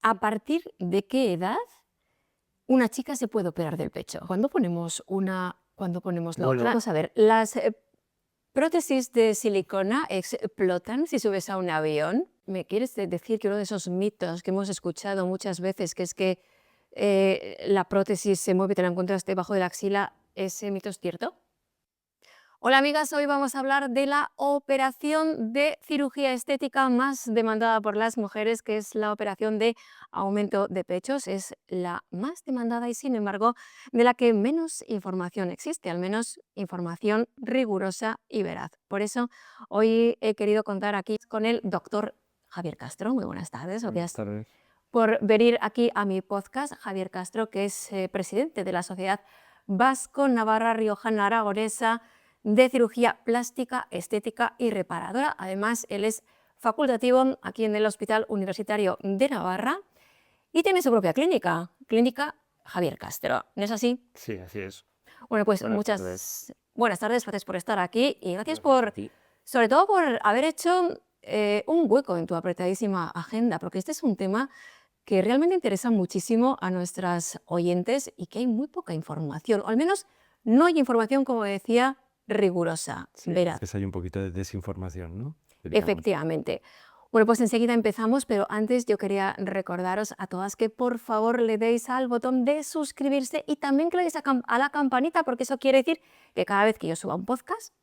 ¿A partir de qué edad una chica se puede operar del pecho? Cuando ponemos la Bueno, vamos a ver, las prótesis de silicona explotan si subes a un avión. ¿Me quieres decir que uno de esos mitos que hemos escuchado muchas veces, que es que la prótesis se mueve y te la encuentras debajo de la axila, ese mito es cierto? Hola amigas, hoy vamos a hablar de la operación de cirugía estética más demandada por las mujeres, que es la operación de aumento de pechos. Es la más demandada y sin embargo de la que menos información existe, al menos información rigurosa y veraz. Por eso hoy he querido contar aquí con el doctor Javier Castro. Muy buenas tardes, buenas gracias tardes. por venir aquí a mi podcast. Javier Castro, que es presidente de la Sociedad Vasco-Navarra Riojana Aragonesa de Cirugía Plástica, Estética y Reparadora. Además, él es facultativo aquí en el Hospital Universitario de Navarra y tiene su propia clínica, Clínica Javier Castro. ¿No es así? Sí, así es. Bueno, pues Buenas tardes. muchas buenas tardes, gracias por estar aquí y gracias Gracias a por, ti. sobre todo por haber hecho un hueco en tu apretadísima agenda, porque este es un tema que realmente interesa muchísimo a nuestras oyentes y que hay muy poca información, o al menos no hay información, como decía, rigurosa, Sí, a veraz. veces hay un poquito de desinformación, ¿no? Diríamos. Efectivamente. Bueno, pues enseguida empezamos, pero antes yo quería recordaros a todas que por favor le deis al botón de suscribirse y también que le deis a la campanita, porque eso quiere decir que cada vez que yo suba un podcast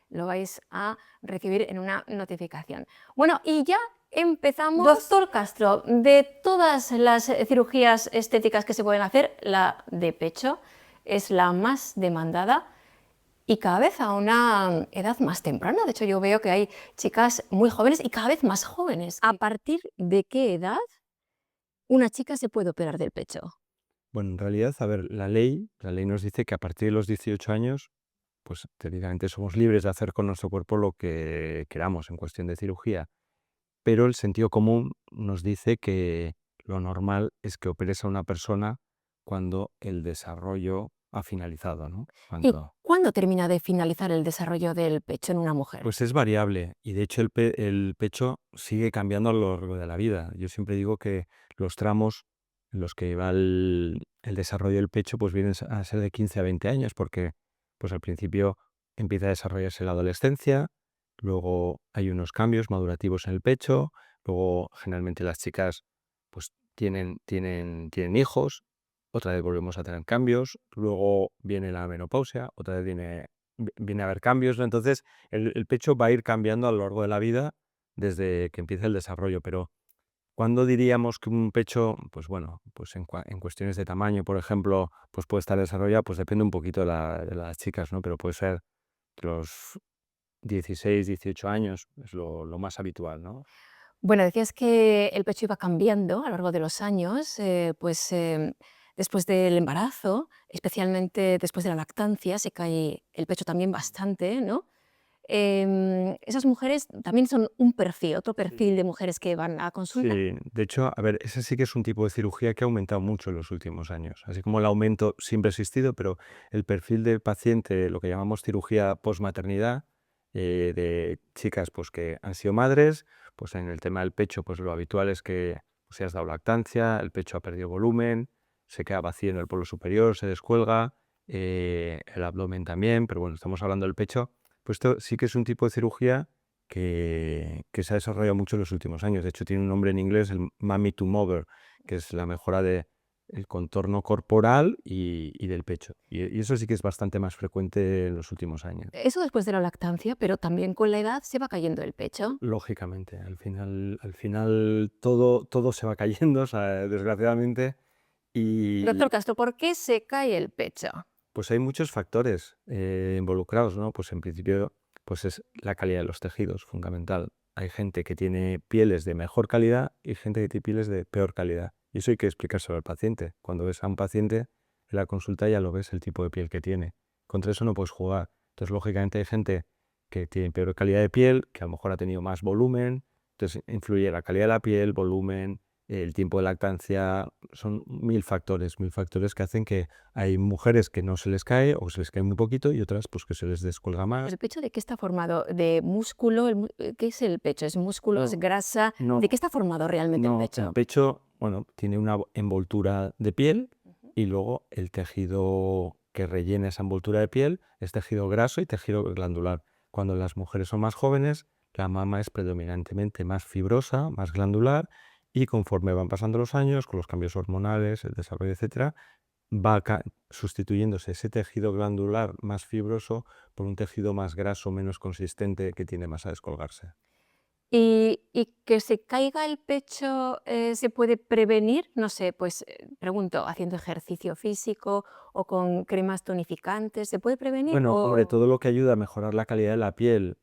lo vais a recibir en una notificación. Bueno, y ya empezamos. Doctor Castro, de todas las cirugías estéticas que se pueden hacer, la de pecho es la más demandada y cada vez a una edad más temprana. De hecho, yo veo que hay chicas muy jóvenes y cada vez más jóvenes. ¿A partir de qué edad una chica se puede operar del pecho? Bueno, en realidad, a ver, la ley nos dice que a partir de los 18 años, pues teóricamente somos libres de hacer con nuestro cuerpo lo que queramos en cuestión de cirugía, pero el sentido común nos dice que lo normal es que operes a una persona cuando el desarrollo ha finalizado, ¿no? ¿Y Cuando cuándo termina de finalizar el desarrollo del pecho en una mujer? Pues es variable y de hecho el pecho sigue cambiando a lo largo de la vida. Yo siempre digo que los tramos en los que va el desarrollo del pecho pues vienen a ser de 15 a 20 años porque pues al principio empieza a desarrollarse la adolescencia, luego hay unos cambios madurativos en el pecho, luego generalmente las chicas pues tienen hijos, otra vez volvemos a tener cambios, luego viene la menopausia, otra vez viene a haber cambios, ¿no? Entonces el pecho va a ir cambiando a lo largo de la vida desde que empieza el desarrollo, pero ¿cuándo diríamos que un pecho, pues bueno, pues en cuestiones de tamaño, por ejemplo, pues puede estar desarrollado? Pues depende un poquito de las chicas, ¿no? Pero puede ser los 16, 18 años, es lo más habitual, ¿no? Bueno, decías que el pecho iba cambiando a lo largo de los años, después del embarazo, especialmente después de la lactancia, se cae el pecho también bastante, ¿no? Esas mujeres también son un perfil, otro Sí. perfil de mujeres que van a consulta. Sí, de hecho, a ver, ese sí que es un tipo de cirugía que ha aumentado mucho en los últimos años. Así como el aumento siempre ha existido, pero el perfil del paciente, lo que llamamos cirugía posmaternidad, de chicas pues que han sido madres, pues en el tema del pecho, pues lo habitual es que pues, si has dado lactancia, el pecho ha perdido volumen, se queda vacío en el polo superior, se descuelga, el abdomen también, pero bueno, estamos hablando del pecho, pues esto sí que es un tipo de cirugía que se ha desarrollado mucho en los últimos años. De hecho, tiene un nombre en inglés, el Mummy to Mother, que es la mejora del contorno corporal y del pecho. Y eso sí que es bastante más frecuente en los últimos años. Eso después de la lactancia, pero también con la edad se va cayendo el pecho. Lógicamente, al final todo se va cayendo, o sea, desgraciadamente, y Doctor Castro, ¿por qué se cae el pecho? pues hay muchos factores involucrados, ¿no? Pues en principio, pues es la calidad de los tejidos, fundamental. Hay gente que tiene pieles de mejor calidad y gente que tiene pieles de peor calidad. Y eso hay que explicárselo al paciente. Cuando ves a un paciente en la consulta ya lo ves el tipo de piel que tiene. Contra eso no puedes jugar. Entonces, lógicamente, hay gente que tiene peor calidad de piel, que a lo mejor ha tenido más volumen. Entonces, influye la calidad de la piel, volumen, el tiempo de lactancia, son mil factores que hacen que hay mujeres que no se les cae o se les cae muy poquito y otras pues que se les descuelga más. ¿El pecho de qué está formado? ¿De músculo? ¿Qué es el pecho? ¿Es músculo, es No, grasa? ¿De no, qué está formado realmente el no, el pecho? pecho, bueno, tiene una envoltura de piel Ujú. y luego el tejido que rellena esa envoltura de piel es tejido graso y tejido glandular. Cuando las mujeres son más jóvenes, la mama es predominantemente más fibrosa, más glandular y conforme van pasando los años, con los cambios hormonales, el desarrollo, etcétera, va sustituyéndose ese tejido glandular más fibroso por un tejido más graso, menos consistente, que tiende más a descolgarse. ¿Y que se caiga el pecho, se puede prevenir? No sé, pues, pregunto, ¿haciendo ejercicio físico o con cremas tonificantes? ¿Se puede prevenir Bueno, hombre, o? todo lo que ayuda a mejorar la calidad de la piel,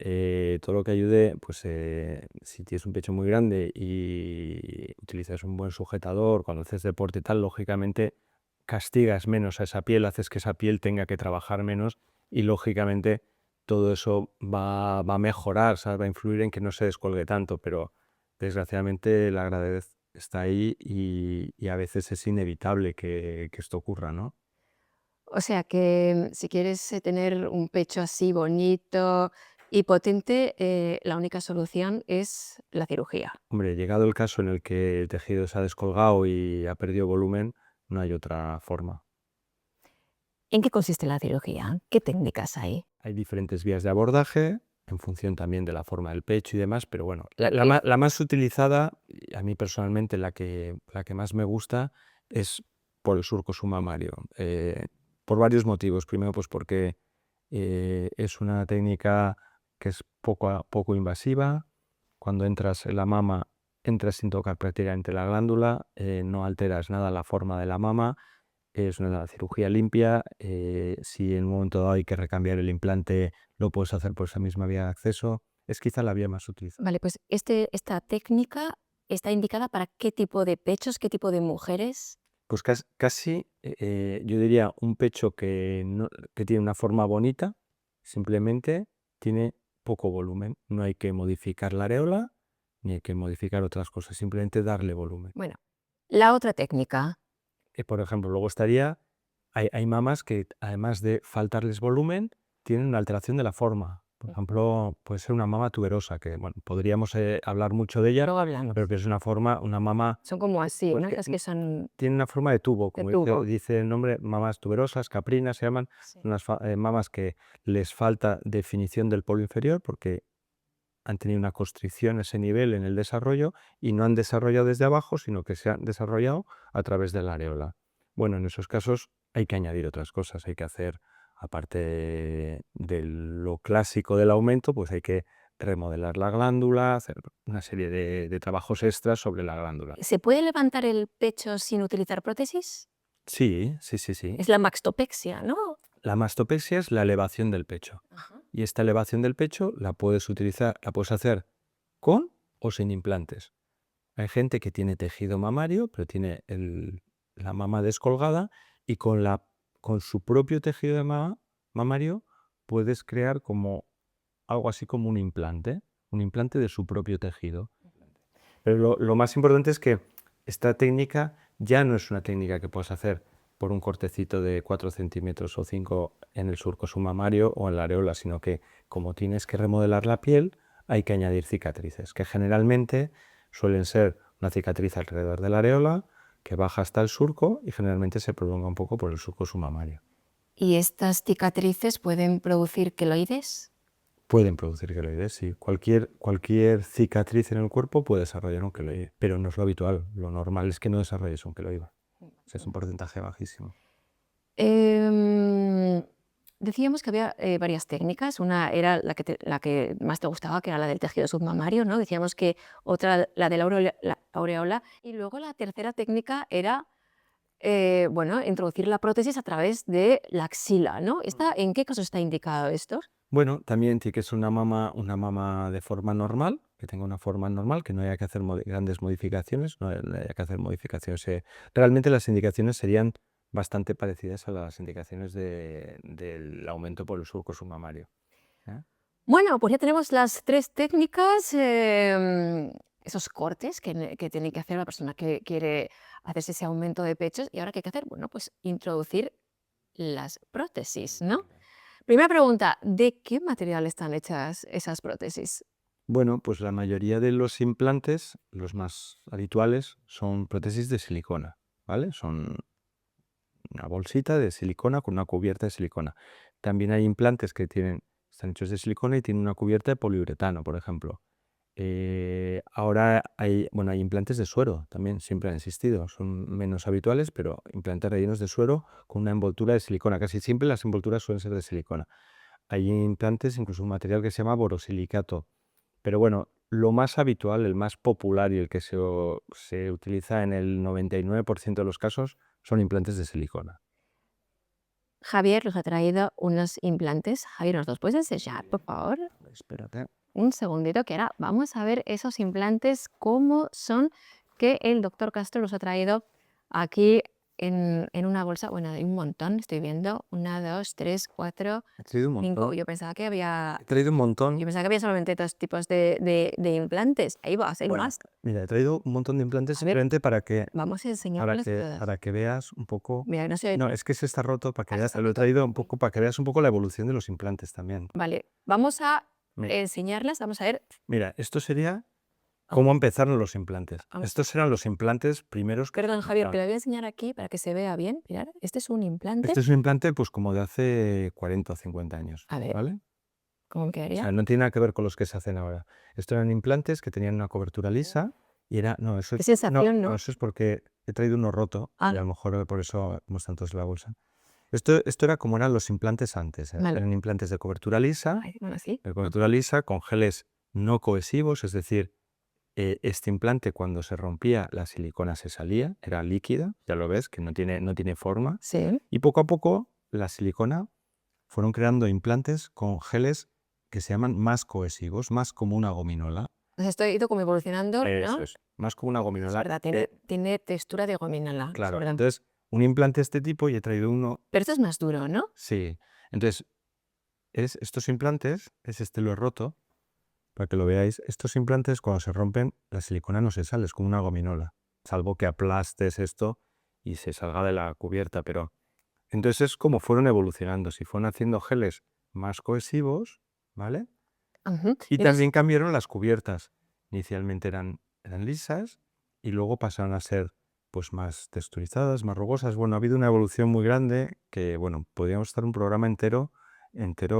todo lo que ayude, pues si tienes un pecho muy grande y utilizas un buen sujetador cuando haces deporte y tal, lógicamente castigas menos a esa piel, haces que esa piel tenga que trabajar menos y lógicamente todo eso va a mejorar, ¿sabes? Va a influir en que no se descolgue tanto, pero desgraciadamente la gravedad está ahí y a veces es inevitable que esto ocurra, ¿no? O sea que, si quieres, tener un pecho así bonito y potente, la única solución es la cirugía. Hombre, llegado el caso en el que el tejido se ha descolgado y ha perdido volumen, no hay otra forma. ¿En qué consiste la cirugía? ¿Qué técnicas hay? Hay diferentes vías de abordaje en función también de la forma del pecho y demás, pero bueno, Y la más utilizada, y a mí personalmente la que más me gusta, es por el surco submamario, por varios motivos. Primero, pues porque es una técnica que es poco invasiva. Cuando entras en la mama, entras sin tocar prácticamente la glándula, no alteras nada la forma de la mama. Es una cirugía limpia. Si en un momento dado hay que recambiar el implante, lo puedes hacer por esa misma vía de acceso. Es quizá la vía más utilizada. vale, pues, esta técnica está indicada para ¿qué tipo de pechos, qué tipo de mujeres? Pues casi, yo diría un pecho que tiene una forma bonita, simplemente tiene poco volumen. No hay que modificar la areola ni hay que modificar otras cosas, simplemente darle volumen. Bueno, la otra técnica. Por ejemplo, luego hay mamas que además de faltarles volumen, tienen una alteración de la forma. Por Ujú. ejemplo, puede ser una mama tuberosa, que bueno, podríamos hablar mucho de ella, Luego hablamos. pero que es una mama Son como así, pues ¿no? que Esas que son tiene una forma de tubo, de como tubo. dice el nombre, mamas tuberosas, caprinas se llaman, Sí. unas mamas que les falta definición del polo inferior porque han tenido una constricción a ese nivel en el desarrollo y no han desarrollado desde abajo, sino que se han desarrollado a través de la areola. Bueno, en esos casos hay que añadir otras cosas, hay que hacer, aparte de lo clásico del aumento, pues hay que remodelar la glándula, hacer una serie de trabajos extras sobre la glándula. ¿Se puede levantar el pecho sin utilizar prótesis? Sí, sí, sí, sí. Es la maxtopexia, ¿no? La mastopexia es la elevación del pecho. Ajá. Y esta elevación del pecho la puedes hacer con o sin implantes. Hay gente que tiene tejido mamario, pero tiene la mama descolgada y con su propio tejido de mamario puedes crear como algo así como un implante de su propio tejido. Pero lo más importante es que esta técnica ya no es una técnica que puedas hacer por un cortecito de 4 centímetros o 5 en el surco submamario o en la areola, sino que como tienes que remodelar la piel, hay que añadir cicatrices, que generalmente suelen ser una cicatriz alrededor de la areola, que baja hasta el surco y generalmente se prolonga un poco por el surco submamario. ¿Y estas cicatrices pueden producir queloides? Pueden producir queloides, sí. Cualquier cicatriz en el cuerpo puede desarrollar un queloide, pero no es lo habitual. Lo normal es que no desarrolles un queloide. Es un porcentaje bajísimo. Em, Decíamos que había varias técnicas. Una era la que más te gustaba, que era la del tejido submamario, ¿no? Decíamos que otra, la de la aureola. Y luego la tercera técnica era, bueno, introducir la prótesis a través de la axila, ¿no? ¿En qué caso está indicado esto? Bueno, también tiene que ser una mama de forma normal, que tenga una forma normal, que no haya que hacer grandes modificaciones, no haya que hacer modificaciones. Realmente las indicaciones serían bastante parecidas a las indicaciones del aumento por el surco submamario. ¿Eh? Bueno, pues ya tenemos las tres técnicas. esos cortes que tiene que hacer la persona que quiere hacerse ese aumento de pechos. ¿Y ahora qué hay que hacer? Bueno, pues introducir las prótesis, ¿no? Primera pregunta, ¿de qué material están hechas esas prótesis? Bueno, pues la mayoría de los implantes, los más habituales, son prótesis de silicona, ¿vale? Son una bolsita de silicona con una cubierta de silicona. También hay implantes que están hechos de silicona y tienen una cubierta de poliuretano, por ejemplo. Ahora hay implantes de suero, también siempre han existido. Son menos habituales, pero implantes rellenos de suero con una envoltura de silicona. Casi siempre las envolturas suelen ser de silicona. Hay implantes, incluso un material que se llama borosilicato. Pero bueno, lo más habitual, el más popular y el que se utiliza en el 99% de los casos son implantes de silicona. Javier nos ha traído unos implantes. Javier, ¿nos los puedes enseñar, por favor? Espérate. Un segundito, que ahora vamos a ver esos implantes, cómo son, que el doctor Castro los ha traído aquí en una bolsa. Bueno, hay un montón, estoy viendo. 1, 2, 3, 4, He traído un 5. montón. Yo pensaba que había, He traído un yo montón. pensaba que había solamente 2 tipos de implantes. Ahí va, hay Bueno, más. mira, he traído un montón de implantes A ver, simplemente vamos a enseñarlos todos. para que veas un poco. Mira, no sé. No, es que ese está roto para que veas. Hasta Lo he traído un poco para que veas un poco la evolución de los implantes también. Vale, vamos a Mira, enseñarlas. Vamos a ver. mira, esto sería cómo empezaron los implantes. Vamos. Estos eran los implantes primeros que se Perdón, Javier, utilizaban. te lo voy a enseñar aquí para que se vea bien. Mirad, este es un implante. Este es un implante pues como de hace 40 o 50 años, A ver, ¿vale? ¿cómo O quedaría? sea, no tiene nada que ver con los que se hacen ahora. Estos eran implantes que tenían una cobertura lisa y era... No, Qué sensación, ¿no? eso es porque he traído uno roto y a lo mejor por eso hemos tantos en la bolsa. Esto era como eran los implantes antes. Vale. Eran implantes de cobertura lisa, Ay, bueno, sí. con geles no cohesivos, es decir, este implante cuando se rompía la silicona se salía, era líquida, ya lo ves, que no tiene forma. Sí. Y poco a poco la silicona fueron creando implantes con geles que se llaman más cohesivos, más como una gominola. Pues esto ha ido como evolucionando, ¿no? Eso es, más como una Es gominola. verdad, tiene textura de gominola. Es Claro, verdad. entonces un implante de este tipo y he traído uno. Pero esto es más duro, ¿no? Sí, entonces estos implantes, lo he roto para que lo veáis. Estos implantes cuando se rompen la silicona no se sale, es como una gominola, salvo que aplastes esto y se salga de la cubierta, pero entonces es como fueron evolucionando, si fueron haciendo geles más cohesivos, ¿vale? Ujú. Y Entonces, también cambiaron las cubiertas. Inicialmente eran lisas y luego pasaron a ser pues más texturizadas, más rugosas. Bueno, ha habido una evolución muy grande que, bueno, podríamos estar un programa entero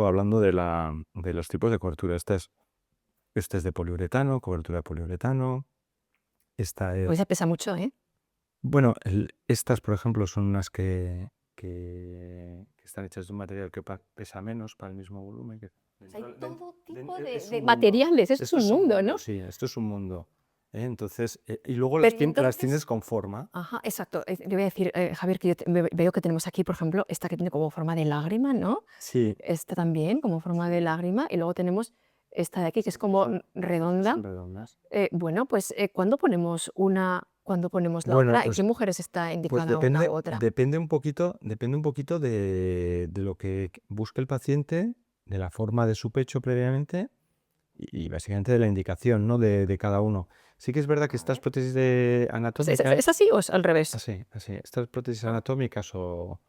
hablando de los tipos de cobertura. Este es de poliuretano, cobertura de poliuretano. Esta pues es... ya pesa mucho, ¿eh? Bueno, estas, por ejemplo, son unas que están hechas de un material que pesa menos para el mismo volumen. Hay todo tipo Es de un mundo. materiales, esto es un mundo, ¿no? Sí, esto es un mundo. Entonces, y luego Pero las entonces- tienes con forma. Ajá, exacto. Le voy a decir, Javier, que veo que tenemos aquí, por ejemplo, esta que tiene como forma de lágrima, ¿no? Sí, Esta también, como forma de lágrima. Y luego tenemos esta de aquí, que es como redonda. son redondas. Bueno, pues, ¿cuándo ponemos una, cuándo ponemos la Bueno, otra? ¿En pues, qué mujeres está pues indicada una u otra? depende un poquito de lo que busque el paciente, de la forma de su pecho previamente y básicamente de la indicación, ¿no? de cada uno. Sí que es verdad que estas prótesis ¿Es anatómicas, así o es al revés? así, estas prótesis anatómicas o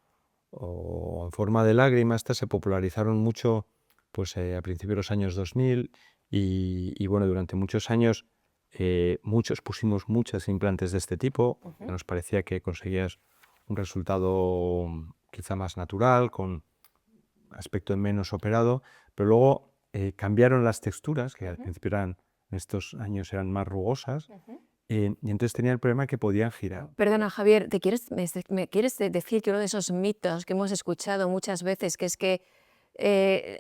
en forma de lágrima, estas se popularizaron mucho pues, a principios de los años 2000 y bueno, durante muchos años muchos pusimos muchos implantes de este tipo, Ujú. que nos parecía que conseguías un resultado quizá más natural, con aspecto menos operado, pero luego cambiaron las texturas, que al principio en estos años eran más rugosas, y entonces tenía el problema que podían girar. Perdona, Javier, me quieres decir que uno de esos mitos que hemos escuchado muchas veces, que es que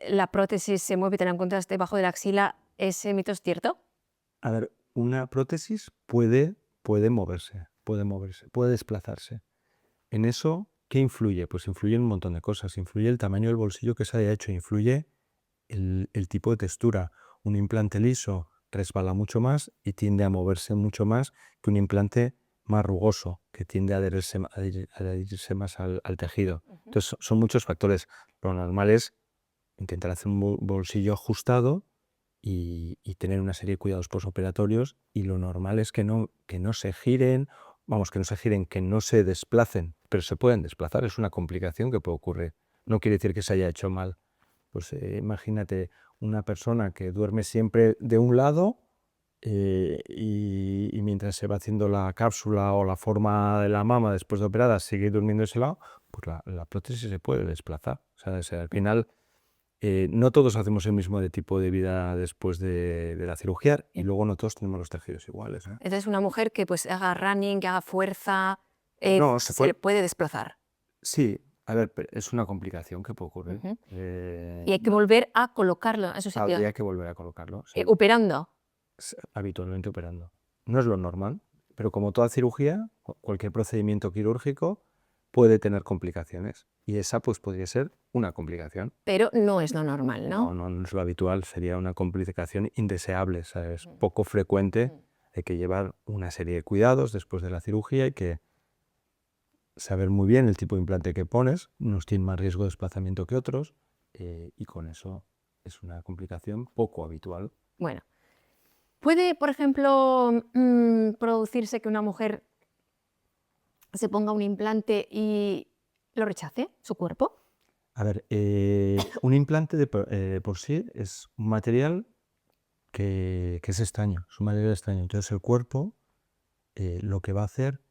la prótesis se mueve y te la encuentras debajo de la axila, ¿ese mito es cierto? A ver, una prótesis puede moverse, puede desplazarse. En eso, ¿qué influye? Pues influye un montón de cosas. Influye el tamaño del bolsillo que se haya hecho, influye el tipo de textura. Un implante liso resbala mucho más y tiende a moverse mucho más que un implante más rugoso, que tiende a adherirse más al tejido. Entonces, son muchos factores. Lo normal es intentar hacer un bolsillo ajustado y tener una serie de cuidados posoperatorios, y lo normal es que no se giren, vamos, que no se giren, que no se desplacen, pero se pueden desplazar, es una complicación que puede ocurrir. No quiere decir que se haya hecho mal. Pues imagínate una persona que duerme siempre de un lado y mientras se va haciendo la cápsula o la forma de la mama después de operada sigue durmiendo de ese lado, pues la prótesis se puede desplazar. O sea, al final no todos hacemos el mismo tipo de vida después de la cirugía y luego no todos tenemos los tejidos iguales. Entonces, una mujer que pues haga running, que haga fuerza, No, se puede desplazar. Sí, a ver, es una complicación que puede ocurrir. Ujú. Y hay que volver a colocarlo en su sitio. Habría que volver a colocarlo, sí. Operando. Habitualmente operando. No es lo normal, pero como toda cirugía, cualquier procedimiento quirúrgico puede tener complicaciones. Y esa pues podría ser una complicación. Pero no es lo normal, ¿no? No es lo habitual, sería una complicación indeseable, ¿sabes? Poco frecuente. Hay que llevar una serie de cuidados después de la cirugía, hay que saber muy bien el tipo de implante que pones, unos tienen más riesgo de desplazamiento que otros, y con eso es una complicación poco habitual. Bueno, ¿puede, por ejemplo, producirse que una mujer se ponga un implante y lo rechace, su cuerpo? A ver, un implante por sí es un material que es extraño, es un material extraño. Entonces el cuerpo lo que va a hacer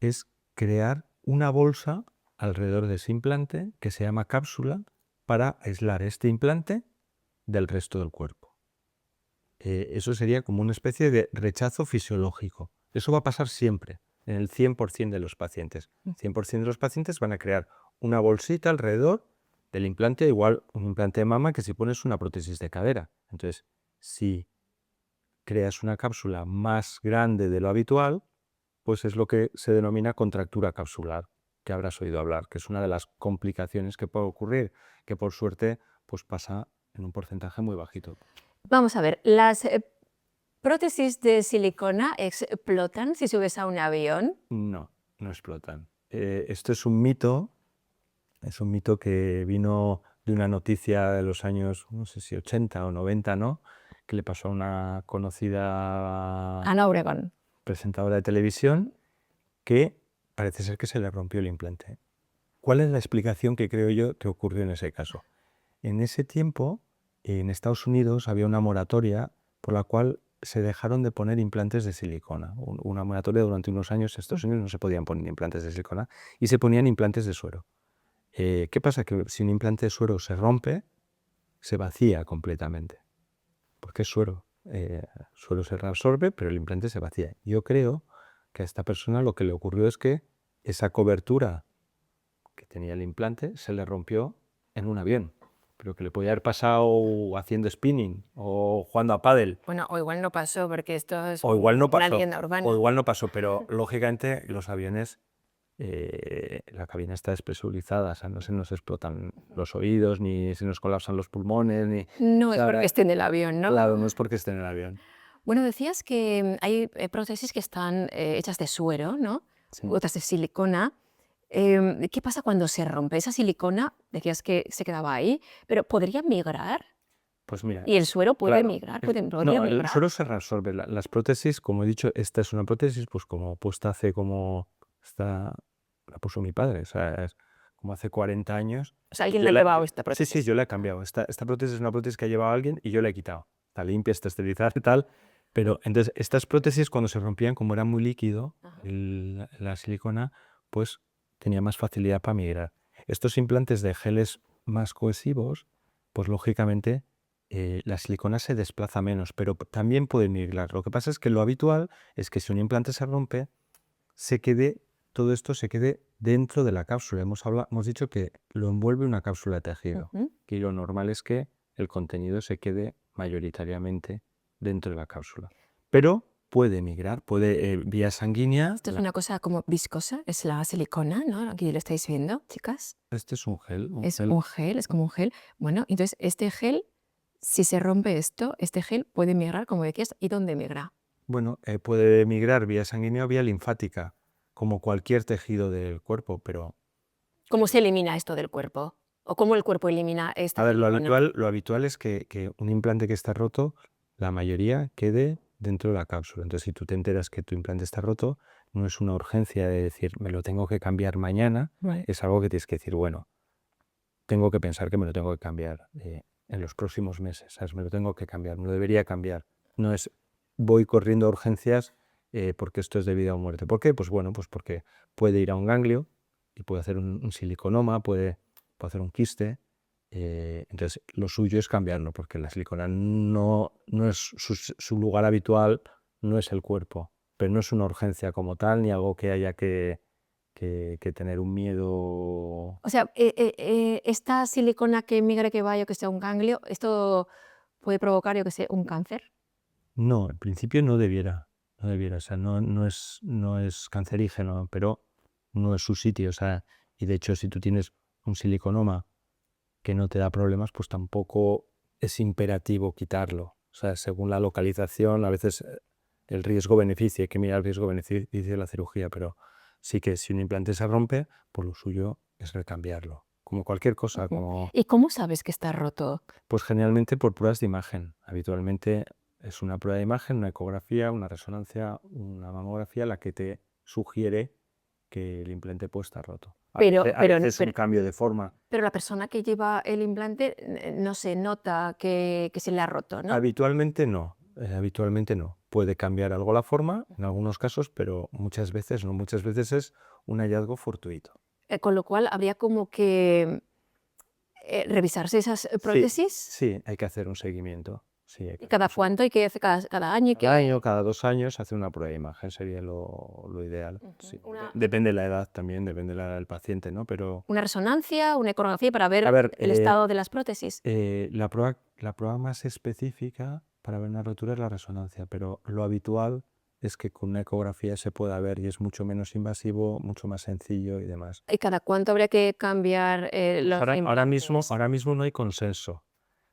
es crear una bolsa alrededor de ese implante que se llama cápsula para aislar este implante del resto del cuerpo. Eso sería como una especie de rechazo fisiológico. Eso va a pasar siempre, en el 100% de los pacientes. 100% de los pacientes van a crear una bolsita alrededor del implante, igual un implante de mama que si pones una prótesis de cadera. Entonces, si creas una cápsula más grande de lo habitual, pues es lo que se denomina contractura capsular, que habrás oído hablar, que es una de las complicaciones que puede ocurrir, que por suerte pues pasa en un porcentaje muy bajito. Vamos a ver, ¿las prótesis de silicona explotan si subes a un avión? No, no explotan. Esto es un mito que vino de una noticia de los años, no sé si 80 o 90, ¿no? Que le pasó a una conocida Ana Obregón. presentadora de televisión que parece ser que se le rompió el implante. ¿Cuál es la explicación que creo yo que ocurrió en ese caso? En ese tiempo, en Estados Unidos había una moratoria por la cual se dejaron de poner implantes de silicona. Una moratoria durante unos años en Estados Unidos no se podían poner implantes de silicona y se ponían implantes de suero. ¿Qué pasa? Que si un implante de suero se rompe, se vacía completamente. Porque es suero. Suero se reabsorbe, pero el implante se vacía. Yo creo que a esta persona lo que le ocurrió es que esa cobertura que tenía el implante se le rompió en un avión, pero que le podía haber pasado haciendo spinning o jugando a pádel. Bueno, o igual no pasó porque esto es O igual no una pasó, leyenda urbana. o igual no pasó, pero lógicamente los aviones, la cabina está despresurizada, o sea, no se nos explotan los oídos, ni se nos colapsan los pulmones, ni... No o es sea, porque esté en el avión, ¿no? Claro, no es porque esté en el avión. Bueno, decías que hay prótesis que están hechas de suero, ¿no? Sí. Otras de silicona. ¿Qué pasa cuando se rompe esa silicona? Decías que se quedaba ahí, pero ¿podría migrar? Pues mira, ¿Y el suero puede claro, migrar? no, ¿Podría el migrar? suero se reabsorbe. Las prótesis, como he dicho, esta es una prótesis, pues como puesta hace como... la puso mi padre, o sea, es como hace 40 años. O sea, alguien Yo le ha la- llevado esta Sí, prótesis. yo la he cambiado. Esta prótesis es una prótesis que ha llevado alguien y yo la he quitado. Está limpia, está esterilizada y tal. Pero entonces, estas prótesis cuando se rompían, como era muy líquido, Ajá. la silicona, pues tenía más facilidad para migrar. Estos implantes de geles más cohesivos, pues lógicamente la silicona se desplaza menos, pero también puede migrar. Lo que pasa es que lo habitual es que si un implante se rompe, todo esto se quede dentro de la cápsula. Hemos dicho que lo envuelve una cápsula de tejido, Ujú. que lo normal es que el contenido se quede mayoritariamente dentro de la cápsula. Pero puede migrar, puede vía sanguínea. Esto es una cosa como viscosa, es la silicona, ¿no? Aquí lo estáis viendo, chicas. Este es un gel. Es un gel, es como un gel. Bueno, entonces este gel, si se rompe esto, este gel puede migrar, como decías, ¿y dónde migra? Bueno, puede migrar vía sanguínea o vía linfática, como cualquier tejido del cuerpo, pero ¿Cómo se elimina esto del cuerpo? ¿O cómo el cuerpo elimina A esta ver, silicona? lo habitual es que un implante que está roto, la mayoría quede dentro de la cápsula. Entonces, si tú te enteras que tu implante está roto, no es una urgencia de decir, me lo tengo que cambiar mañana, es algo que tienes que decir, bueno, tengo que pensar que me lo tengo que cambiar en los próximos meses, ¿sabes? Me lo tengo que cambiar, me lo debería cambiar. No es, voy corriendo a urgencias porque esto es de vida o muerte. ¿Por qué? Pues bueno, pues porque puede ir a un ganglio y puede hacer un siliconoma, puede hacer un quiste. Entonces, lo suyo es cambiarlo, porque la silicona no es su lugar habitual, no es el cuerpo, pero no es una urgencia como tal, ni algo que haya que tener un miedo. O sea, esta silicona que migre, que vaya, que sea un ganglio, ¿esto puede provocar, yo que sé, un cáncer? No, en principio no debiera, o sea, no es cancerígeno, pero no es su sitio, o sea, y de hecho si tú tienes un siliconoma que no te da problemas, pues tampoco es imperativo quitarlo, o sea, según la localización, a veces el riesgo-beneficio, hay que mirar el riesgo-beneficio de la cirugía, pero sí que si un implante se rompe, pues lo suyo es recambiarlo, como cualquier cosa, Ujú. como ¿Y cómo sabes que está roto? pues generalmente por pruebas de imagen. Habitualmente es una prueba de imagen, una ecografía, una resonancia, una mamografía la que te sugiere que el implante puede estar roto. Pero A pero veces un pero cambio de forma. pero la persona que lleva el implante, no se nota que se le ha roto, ¿no? Habitualmente no. Puede cambiar algo la forma en algunos casos, pero muchas veces no. Muchas veces es un hallazgo fortuito. Con lo cual habría como que, revisarse esas Sí, prótesis. sí, hay que hacer un seguimiento. Sí, hay que ¿Y hacer cada un cuánto? ¿Hay que hacer cada año? ¿Hay que Cada año, cada 2 años, hacer una prueba de imagen sería lo ideal. Sí. una Depende de la edad también, depende de la edad del paciente, ¿no? Pero, una resonancia, una ecografía para a ver ver, el estado de las prótesis? la prueba más específica para ver una rotura es la resonancia, pero lo habitual es que con una ecografía se pueda ver y es mucho menos invasivo, mucho más sencillo y demás. ¿Y cada cuánto habría que cambiar, Pues los implantes? ahora mismo no hay consenso.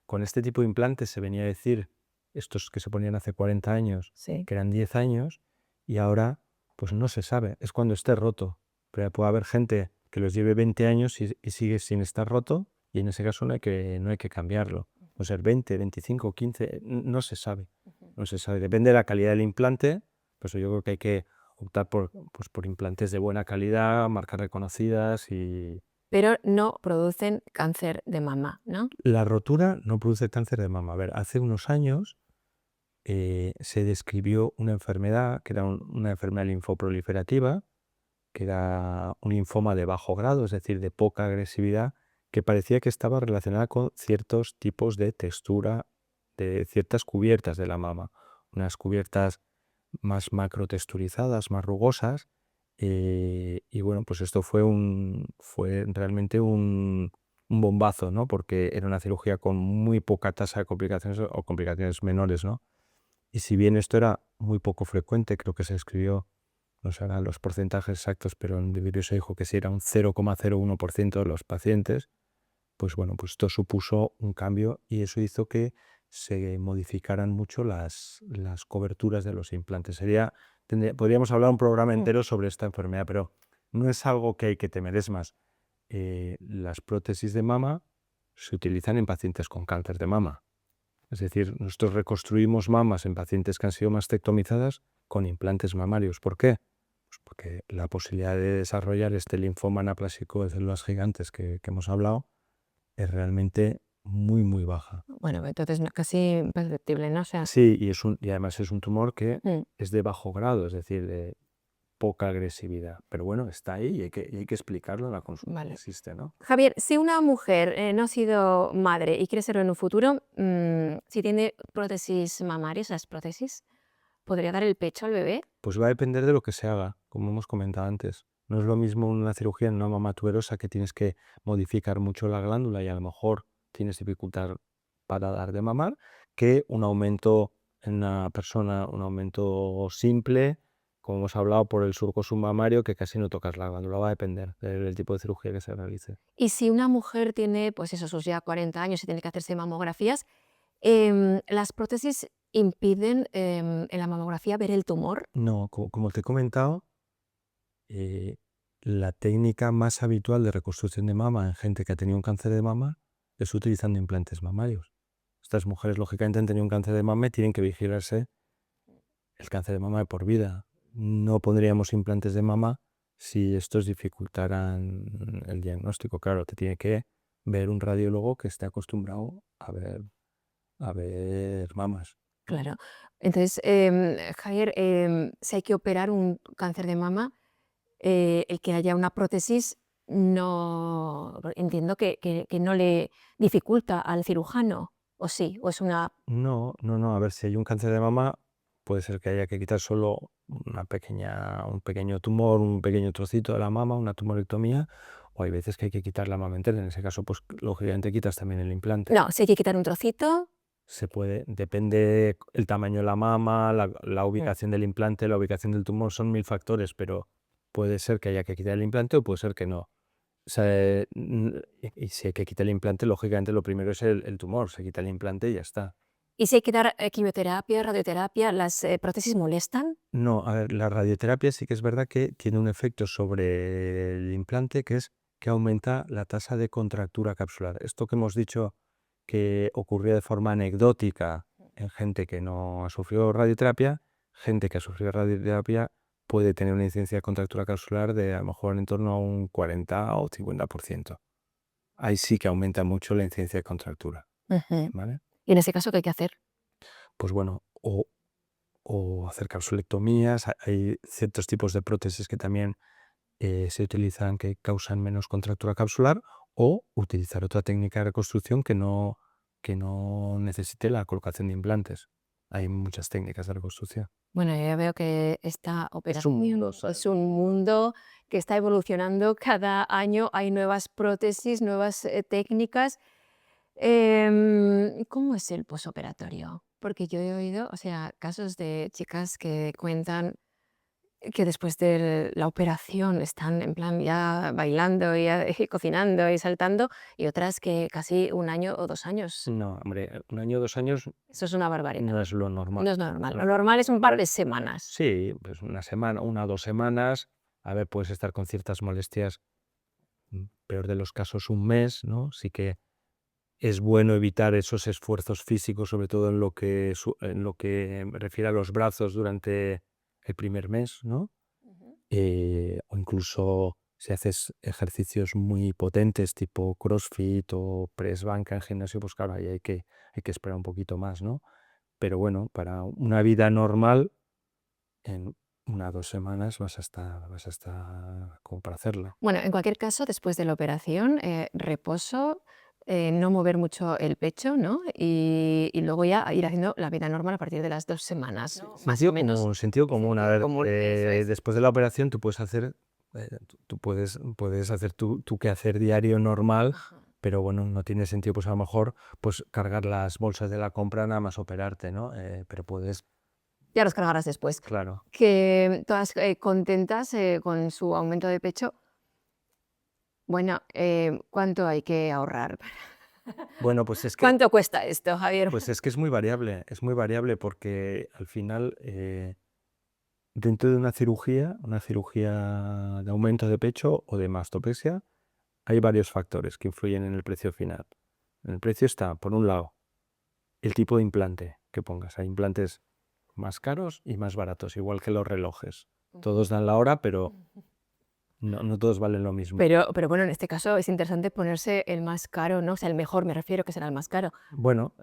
Con este tipo de implantes se venía a decir, estos que se ponían hace 40 años, Sí. que eran 10 años, y ahora pues no se sabe, es cuando esté roto. Pero puede haber gente que los lleve 20 años y sigue sin estar roto, y en ese caso no hay que cambiarlo. O sea, 20, 25, 15, no se sabe. No se sabe. Depende de la calidad del implante, pues yo creo que hay que optar por implantes de buena calidad, marcas reconocidas y, Pero no producen cáncer de mama, ¿no? la rotura no produce cáncer de mama. A ver, hace unos años se describió una enfermedad que era una enfermedad linfoproliferativa, que era un linfoma de bajo grado, es decir, de poca agresividad, que parecía que estaba relacionada con ciertos tipos de textura de ciertas cubiertas de la mama, unas cubiertas más macrotexturizadas, más rugosas, y bueno, pues esto fue realmente un bombazo, ¿no? Porque era una cirugía con muy poca tasa de complicaciones o complicaciones menores, ¿no? Y si bien esto era muy poco frecuente, creo que se escribió, no sé ahora los porcentajes exactos, pero en el libro se dijo que si era un 0,01% de los pacientes, pues bueno, pues esto supuso un cambio y eso hizo que se modificaran mucho las coberturas de los implantes. Podríamos hablar un programa Mm. entero sobre esta enfermedad, pero no es algo que hay que temer. Es más, las prótesis de mama se utilizan en pacientes con cáncer de mama. Es decir, nosotros reconstruimos mamas en pacientes que han sido mastectomizadas con implantes mamarios. ¿Por qué? Pues porque la posibilidad de desarrollar este linfoma anaplásico de células gigantes que hemos hablado es realmente muy, muy baja. Bueno, entonces casi imperceptible, ¿no? O sea, Sí, y además es un tumor que mm. es de bajo grado, es decir, de poca agresividad. Pero bueno, está ahí y hay que explicarlo en la consulta. Vale. Existe, ¿no? Javier, si una mujer, no ha sido madre y quiere serlo en un futuro, si tiene prótesis mamarias, las prótesis, ¿podría dar el pecho al bebé? Pues va a depender de lo que se haga, como hemos comentado antes. No es lo mismo una cirugía en una mama tuberosa que tienes que modificar mucho la glándula y a lo mejor tienes dificultad para dar de mamar, que un aumento en una persona, un aumento simple, como hemos hablado por el surco submamario, que casi no tocas la glándula. Va a depender del tipo de cirugía que se realice. Y si una mujer tiene, pues eso, sus ya 40 años y tiene que hacerse mamografías, ¿las prótesis impiden, en la mamografía ver el tumor? No, como te he comentado, eh, la técnica más habitual de reconstrucción de mama en gente que ha tenido un cáncer de mama es utilizando implantes mamarios. Estas mujeres, lógicamente, han tenido un cáncer de mama y tienen que vigilarse el cáncer de mama de por vida. No pondríamos implantes de mama si estos dificultaran el diagnóstico. Claro, te tiene que ver un radiólogo que esté acostumbrado a ver mamas. Claro. Entonces, Javier, si hay que operar un cáncer de mama, el que haya una prótesis no entiendo que no le dificulta al cirujano, ¿o sí? ¿O es una No, no, no. A ver, si hay un cáncer de mama, puede ser que haya que quitar solo un pequeño tumor, un pequeño trocito de la mama, una tumorectomía, o hay veces que hay que quitar la mama entera. En ese caso, pues lógicamente quitas también el implante. no, si hay que quitar un trocito? Se puede, depende el tamaño de la mama, la ubicación del implante, la ubicación del tumor, son 1000 factores, pero puede ser que haya que quitar el implante o puede ser que no. O sea, y si hay que quitar el implante, lógicamente lo primero es el tumor, se quita el implante y ya está. ¿Y si hay que dar, quimioterapia, radioterapia, las, prótesis molestan? No, a ver, la radioterapia sí que es verdad que tiene un efecto sobre el implante, que es que aumenta la tasa de contractura capsular. Esto que hemos dicho que ocurría de forma anecdótica en gente que no ha sufrido radioterapia, gente que ha sufrido radioterapia puede tener una incidencia de contractura capsular de a lo mejor en torno a un 40 o 50%. Ahí sí que aumenta mucho la incidencia de contractura, Ujú. ¿vale? ¿Y en ese caso qué hay que hacer? Pues bueno, o hacer capsulectomías, hay ciertos tipos de prótesis que también se utilizan que causan menos contractura capsular, o utilizar otra técnica de reconstrucción que no necesite la colocación de implantes. Hay muchas técnicas de reconstrucción. Bueno, yo ya veo que esta Es un operación mundo, es ¿sabes? un mundo que está evolucionando. Cada año hay nuevas prótesis, nuevas, técnicas. ¿Cómo es el posoperatorio? Porque yo he oído, o sea, casos de chicas que cuentan que después de la operación están en plan ya bailando y, y cocinando y saltando, y otras que casi 1 año o 2 años. No, hombre, 1 año o 2 años Eso es una barbaridad. no es lo normal. No es normal. Lo No. normal es un par de semanas. Sí, pues una semana, 1 o 2 semanas. A ver, puedes estar con ciertas molestias, peor de los casos, un mes, ¿no? Sí que es bueno evitar esos esfuerzos físicos, sobre todo en lo que refiere a los brazos durante el primer mes, ¿no? Ujú. O incluso si haces ejercicios muy potentes, tipo CrossFit o press banca en gimnasio, pues claro, ahí hay que esperar un poquito más, ¿no? Pero bueno, para una vida normal, en 1 o 2 semanas vas a estar como para hacerla. Bueno, en cualquier caso, después de la operación, reposo, no mover mucho el pecho, ¿no? Y luego ya ir haciendo la vida normal a partir de las 2 semanas, ¿no? Más o menos. Sentido común. A Sentido ver, común, eso es. después de la operación tú puedes hacer, tú puedes hacer tu quehacer diario normal, Ajá. pero bueno, no tiene sentido, pues a lo mejor, pues cargar las bolsas de la compra nada más operarte, ¿no? Pero puedes, Ya los cargarás después. claro. Que todas, contentas, con su aumento de pecho. Bueno, ¿cuánto hay que ahorrar? Bueno, ¿Cuánto cuesta esto, Javier? pues es que es muy variable porque al final, dentro de una cirugía de aumento de pecho o de mastopexia, hay varios factores que influyen en el precio final. En el precio está, por un lado, el tipo de implante que pongas. Hay implantes más caros y más baratos, igual que los relojes. Todos dan la hora, pero no todos valen lo mismo. Pero bueno, en este caso es interesante ponerse el más caro, ¿no? O sea, el mejor, me refiero, que será el más caro. Bueno,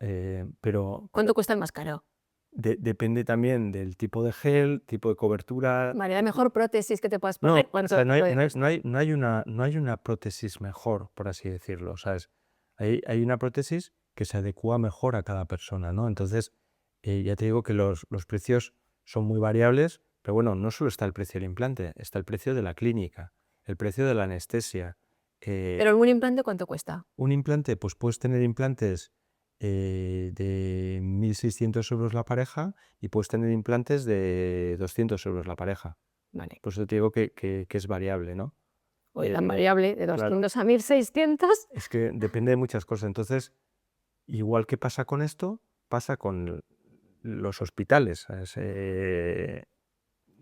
pero ¿Cuánto cuesta el más caro? depende también del tipo de gel, tipo de cobertura. Vale, la mejor prótesis que te puedas No, poner, o ¿cuánto sea, puede costar? no hay una prótesis mejor, por así decirlo, ¿sabes? Hay una prótesis que se adecua mejor a cada persona, ¿no? Entonces, ya te digo que los precios son muy variables, pero bueno, no solo está el precio del implante, está el precio de la clínica, el precio de la anestesia. Pero un implante, ¿cuánto cuesta? Un implante, pues puedes tener implantes de 1.600 euros la pareja y puedes tener implantes de 200 euros la pareja. Vale. Por eso te digo que es variable, ¿no? Hoy tan variable, de Claro, 200 a 1.600. es que depende de muchas cosas. Entonces, igual que pasa con esto, pasa con los hospitales, ¿sabes?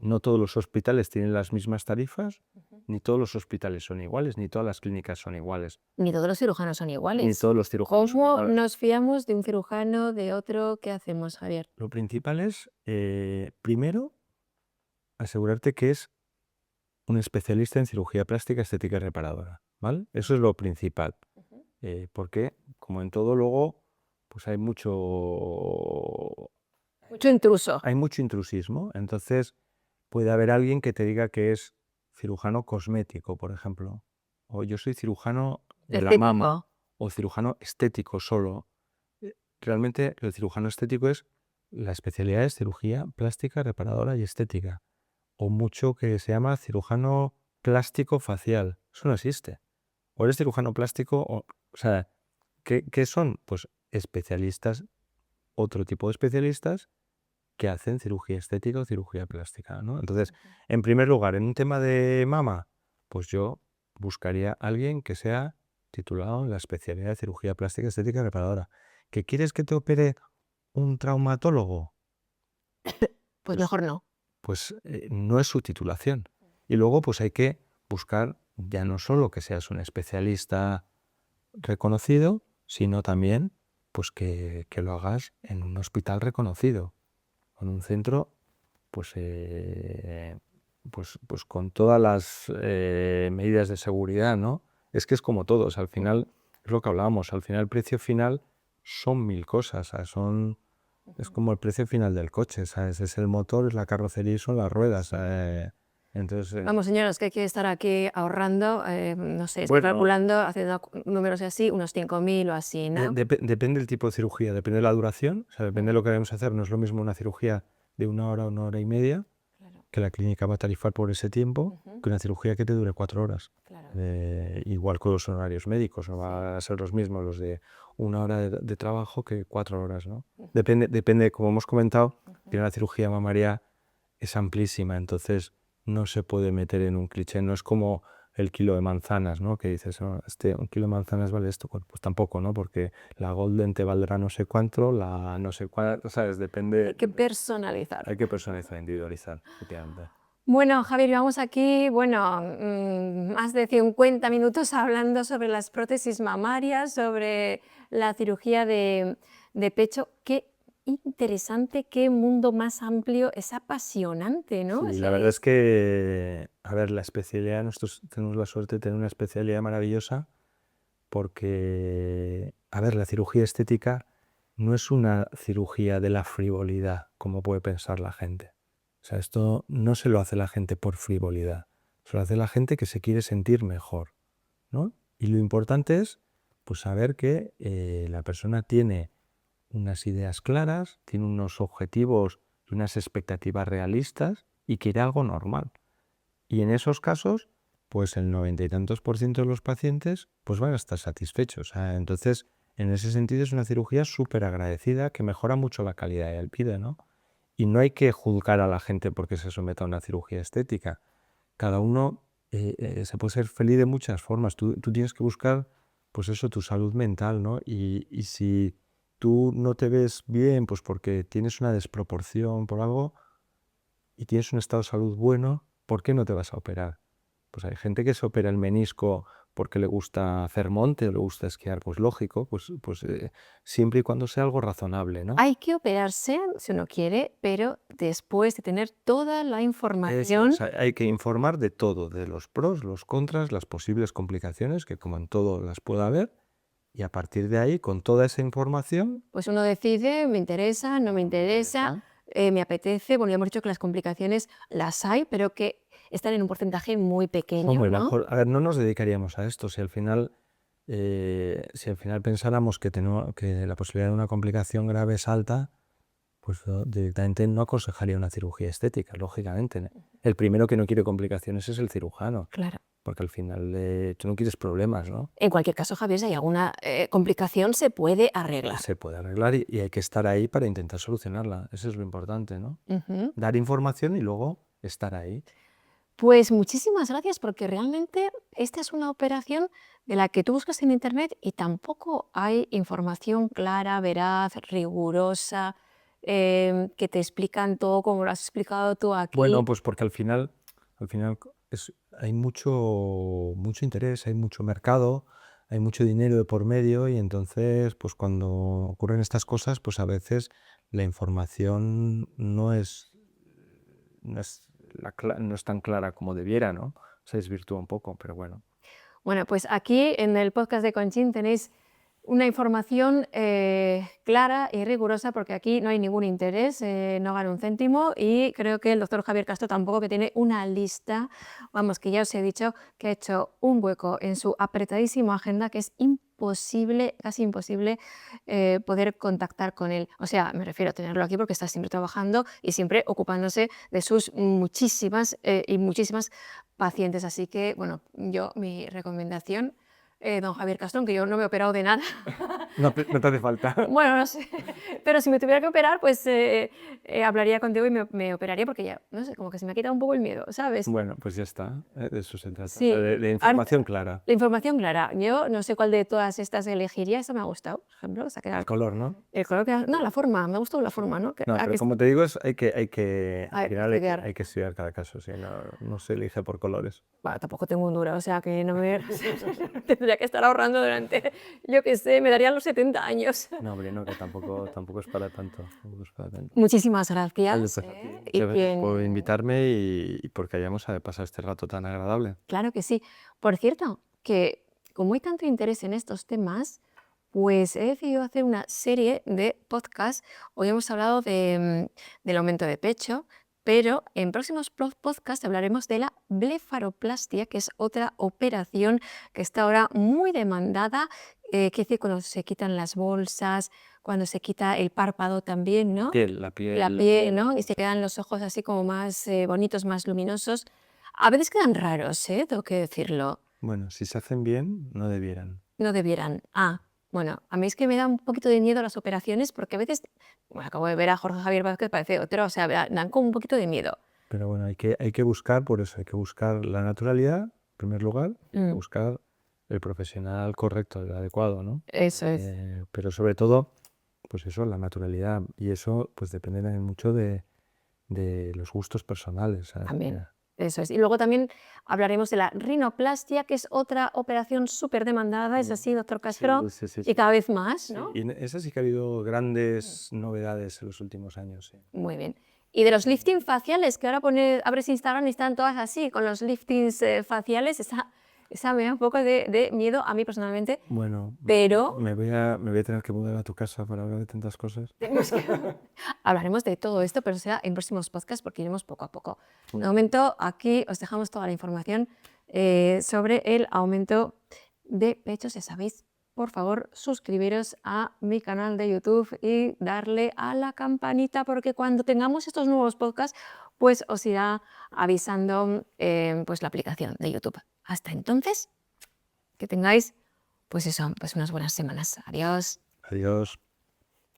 no todos los hospitales tienen las mismas tarifas, ni todos los hospitales son iguales, ni todas las clínicas son iguales, Ni todos los cirujanos son ni iguales. todos los cirujanos son ¿Cómo iguales. nos fiamos de un cirujano, de otro? ¿Qué hacemos, Javier? Lo principal es, primero, asegurarte que es un especialista en cirugía plástica, estética y reparadora, ¿vale? Eso es lo principal, porque, como en todo, luego, pues hay Mucho intruso. mucho intrusismo. Entonces, puede haber alguien que te diga que es cirujano cosmético, por ejemplo, o yo soy cirujano de la mama, Estético. o cirujano estético solo. Realmente, el cirujano estético es la especialidad es cirugía plástica, reparadora y estética, o mucho que se llama cirujano plástico facial. Eso no existe. O eres cirujano plástico, o sea, ¿qué son? Pues especialistas, otro tipo de especialistas que hacen cirugía estética o cirugía plástica, ¿no? Entonces, en primer lugar, en un tema de mama, pues yo buscaría a alguien que sea titulado en la especialidad de cirugía plástica, estética y reparadora. ¿Que quieres que te opere un traumatólogo? Pues Pues, mejor no. no es su titulación. Y luego, pues hay que buscar ya no solo que seas un especialista reconocido, sino también pues que lo hagas en un hospital reconocido, en un centro pues, pues con todas las medidas de seguridad, ¿no? Es que es como todo, o sea, al final, es lo que hablábamos, al final el precio final son 1000 cosas, o sea, es como el precio final del coche, ¿sabes? Es el motor, es la carrocería y son las ruedas. Entonces, Vamos, señores, que hay que estar aquí ahorrando, no sé, estoy bueno, calculando, haciendo números así, unos 5.000 o así, ¿no? depende del tipo de cirugía, depende de la duración, o sea, depende de lo que queremos hacer. No es lo mismo una cirugía de 1 hora y media, Claro, que la clínica va a tarifar por ese tiempo, que una cirugía que te dure 4 horas. claro. Igual con los honorarios médicos, no Sí. van a ser los mismos los de 1 hora de trabajo que 4 horas, ¿no? Depende, como hemos comentado, que la cirugía mamaria es amplísima, entonces no se puede meter en un cliché, no es como el kilo de manzanas, ¿no? Que dices, "Oh, un kilo de manzanas vale esto", pues tampoco, ¿no? Porque la Golden te valdrá no sé cuánto, la no sé cuánto, ¿sabes? Hay que personalizar. Hay que personalizar, individualizar, efectivamente. Bueno, Javier, llevamos aquí, bueno, más de 50 minutos hablando sobre las prótesis mamarias, sobre la cirugía de pecho. Qué interesante, qué mundo más amplio, es apasionante, ¿no? Sí, la verdad es que, a ver, la especialidad, nosotros tenemos la suerte de tener una especialidad maravillosa porque, a ver, la cirugía estética no es una cirugía de la frivolidad, como puede pensar la gente. O sea, esto no se lo hace la gente por frivolidad, se lo hace la gente que se quiere sentir mejor, ¿no? Y lo importante es, pues, saber que la persona tiene unas ideas claras, tiene unos objetivos y unas expectativas realistas y quiere algo normal. Y en esos casos, pues el 90 y tantos % de los pacientes pues van a estar satisfechos. Entonces, en ese sentido es una cirugía súper agradecida que mejora mucho la calidad de vida, ¿no? Y no hay que juzgar a la gente porque se someta a una cirugía estética. Cada uno se puede ser feliz de muchas formas. Tú tienes que buscar, pues eso, tu salud mental, ¿no? Y si tú no te ves bien, pues porque tienes una desproporción por algo y tienes un estado de salud bueno, ¿por qué no te vas a operar? Pues hay gente que se opera el menisco porque le gusta hacer monte o le gusta esquiar, pues lógico, pues siempre y cuando sea algo razonable, ¿no? Hay que operarse si uno quiere, pero después de tener toda la Eso, información. o sea, hay que informar de todo, de los pros, los contras, las posibles complicaciones, que como en todo las pueda haber, y a partir de ahí, con toda esa información, Pues uno decide, me interesa, no me interesa, me apetece. Bueno, ya hemos dicho que las complicaciones las hay, pero que están en un porcentaje muy son pequeño, muy ¿no? bajos. A ver, no nos dedicaríamos a esto si al final pensáramos que la posibilidad de una complicación grave es alta, pues directamente no aconsejaría una cirugía estética, lógicamente, ¿no? El primero que no quiere complicaciones es el cirujano, Claro. porque al final tú no quieres problemas, ¿no? En cualquier caso, Javier, si hay alguna complicación, se puede arreglar. Se puede arreglar y hay que estar ahí para intentar solucionarla. Eso es lo importante, ¿no? Ujú. Dar información y luego estar ahí. Pues muchísimas gracias, porque realmente esta es una operación de la que tú buscas en internet y tampoco hay información clara, veraz, rigurosa. que te explican todo como lo has explicado tú aquí. Bueno, pues porque al final hay mucho interés, hay mucho mercado, hay mucho dinero de por medio y entonces, pues cuando ocurren estas cosas, pues a veces la información no es tan clara como debiera, ¿no? Se desvirtúa un poco, pero bueno. Bueno, pues aquí en el podcast de Conchín tenéis una información clara y rigurosa, porque aquí no hay ningún interés, no gana un céntimo, y creo que el doctor Javier Castro tampoco, que tiene una lista, vamos, que ya os he dicho que ha hecho un hueco en su apretadísima agenda, que es imposible, casi imposible poder contactar con él. O sea, me refiero a tenerlo aquí porque está siempre trabajando y siempre ocupándose de sus muchísimas y muchísimas pacientes. Así que, bueno, yo mi recomendación, don Javier Castro, que yo no me he operado de nada. No te hace falta. Bueno, no sé, pero si me tuviera que operar, pues hablaría contigo y me operaría, porque ya, no sé, como que se me ha quitado un poco el miedo, ¿sabes? Bueno, pues ya está, de eso se trata, Sí. de información clara. La información clara. Yo no sé cuál de todas estas elegiría. Esta me ha gustado, por ejemplo. El color, ¿no? El color no, la forma. Me ha gustado la forma, ¿no? No, pero como te digo, hay que A al ver, final estudiar. hay que estudiar cada caso, sí, no se elige por colores. Bueno, tampoco tengo un duro, o sea que no me... Tendría que estar ahorrando durante, yo qué sé, me darían los 70 años. No, hombre, no, que tampoco es para tanto. Muchísimas gracias. Muchas gracias por invitarme y porque hayamos pasado este rato tan agradable. Claro que sí. Por cierto, que como hay tanto interés en estos temas, pues he decidido hacer una serie de podcasts. Hoy hemos hablado del aumento de pecho, pero en próximos podcasts hablaremos de la blefaroplastia, que es otra operación que está ahora muy demandada, que es decir, cuando se quitan las bolsas, cuando se quita el párpado también, ¿no? La piel. La piel, ¿no? Y se quedan los ojos así como más bonitos, más luminosos. A veces quedan raros, tengo que decirlo. Bueno, si se hacen bien, no debieran. No debieran. Bueno, a mí es que me da un poquito de miedo las operaciones, porque a veces, bueno, acabo de ver a Jorge Javier Vázquez, parece otro, o sea, dan como un poquito de miedo. Pero bueno, hay que buscar, por eso, hay que buscar la naturalidad, en primer lugar, buscar el profesional correcto, el adecuado, ¿no? Eso es. Pero sobre todo, pues eso, la naturalidad. Y eso, pues depende también mucho de los gustos personales, ¿sabes? También. Eso es. Y luego también hablaremos de la rinoplastia, que es otra operación súper demandada, es así, doctor Castro, Sí. y cada vez más, ¿no? Y en esa sí que ha habido grandes novedades en los últimos años. Sí. Muy bien. Y de los liftings faciales, que ahora abres Instagram y están todas así, con los liftings faciales, esa me da un poco de miedo a mí personalmente. Bueno, pero me voy a tener que mudar a tu casa para hablar de tantas cosas. hablaremos de todo esto, pero será en próximos podcasts, porque iremos poco a poco. De momento, aquí os dejamos toda la información sobre el aumento de pechos. Ya sabéis, por favor, suscribiros a mi canal de YouTube y darle a la campanita, porque cuando tengamos estos nuevos podcasts, pues os irá avisando pues la aplicación de YouTube. Hasta entonces, que tengáis pues unas buenas semanas. Adiós. Adiós.